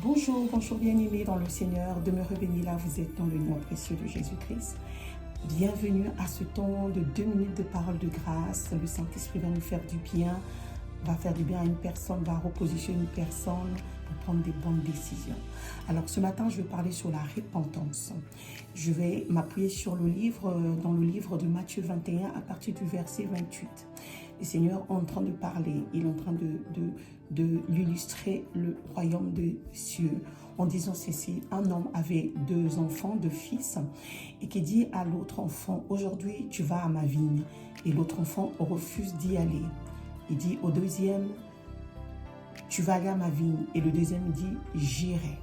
Bonjour, bonjour bien-aimés dans le Seigneur, demeurez bénis là, vous êtes dans le nom précieux de Jésus-Christ. Bienvenue à ce temps de 2 minutes de parole de grâce. Le Saint-Esprit va nous faire du bien, va faire du bien à une personne, va repositionner une personne pour prendre des bonnes décisions. Alors ce matin, je vais parler sur la repentance. Je vais m'appuyer sur le livre, dans le livre de Matthieu 21 à partir du verset 28. Le Seigneur est en train de parler, il est en train de l'illustrer le royaume des cieux en disant ceci: un homme avait 2 enfants, 2 fils, et qui dit à l'autre enfant: aujourd'hui tu vas à ma vigne, et l'autre enfant refuse d'y aller. Il dit au deuxième: tu vas aller à ma vigne, et le deuxième dit: j'irai.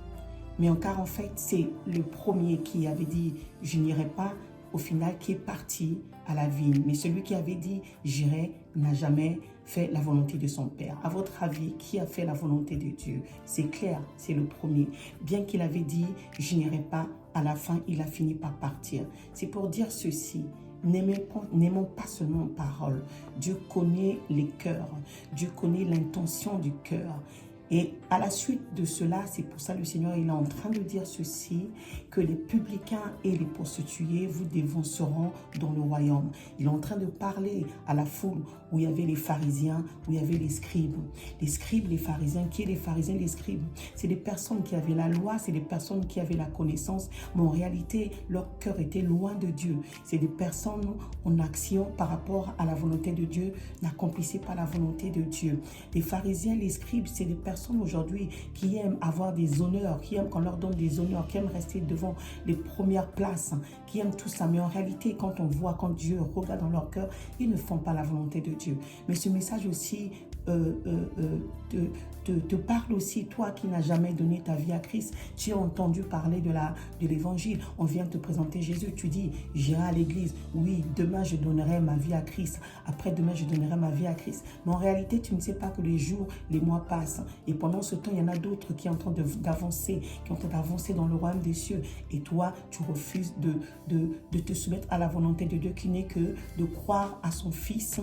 Mais en fait, c'est le premier qui avait dit je n'irai pas, au final, qui est parti à la vigne. Mais celui qui avait dit j'irai n'a jamais fait la volonté de son Père. À votre avis, qui a fait la volonté de Dieu? C'est clair, c'est le premier. Bien qu'il avait dit je n'irai pas, à la fin, il a fini par partir. C'est pour dire ceci: n'aimons pas seulement parole. Dieu connaît les cœurs. Dieu connaît l'intention du cœur. Et à la suite de cela, c'est pour ça que le Seigneur il est en train de dire ceci, que les publicains et les prostituées vous dévanceront dans le royaume. Il est en train de parler à la foule où il y avait les pharisiens, où il y avait les scribes. Les scribes, les pharisiens, qui est les pharisiens, les scribes? C'est des personnes qui avaient la loi, c'est des personnes qui avaient la connaissance, mais en réalité, leur cœur était loin de Dieu. C'est des personnes en action par rapport à la volonté de Dieu, n'accomplissaient pas la volonté de Dieu. Les pharisiens, les scribes, c'est des personnes aujourd'hui qui aiment avoir des honneurs, qui aiment qu'on leur donne des honneurs, qui aiment rester devant les premières places, qui aiment tout ça. Mais en réalité, quand on voit, quand Dieu regarde dans leur cœur, ils ne font pas la volonté de Dieu. Mais ce message aussi te parle aussi, toi qui n'as jamais donné ta vie à Christ. Tu as entendu parler de l'évangile. On vient te présenter Jésus. Tu dis, j'irai à l'église. Oui, demain je donnerai ma vie à Christ. Après-demain, je donnerai ma vie à Christ. Mais en réalité, tu ne sais pas que les jours, les mois passent. Et pendant ce temps, il y en a d'autres qui sont en train d'avancer, qui sont en train d'avancer dans le royaume des cieux. Et toi, tu refuses de te soumettre à la volonté de Dieu qui n'est que de croire à son Fils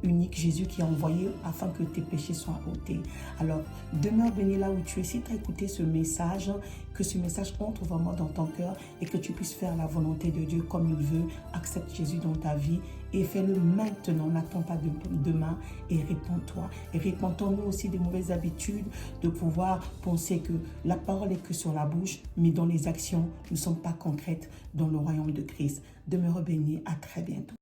unique, Jésus, qui a envoyé afin que tes péchés soient ôtés. Alors, demeure béni là où tu es. Si tu as écouté ce message, que ce message entre vraiment dans ton cœur et que tu puisses faire la volonté de Dieu comme il veut. Accepte Jésus dans ta vie et fais-le maintenant. N'attends pas demain et répands-toi. Et répandons-nous aussi des mauvaises habitudes de pouvoir penser que la parole est que sur la bouche, mais dans les actions ne sont pas concrètes dans le royaume de Christ. Demeure béni. À très bientôt.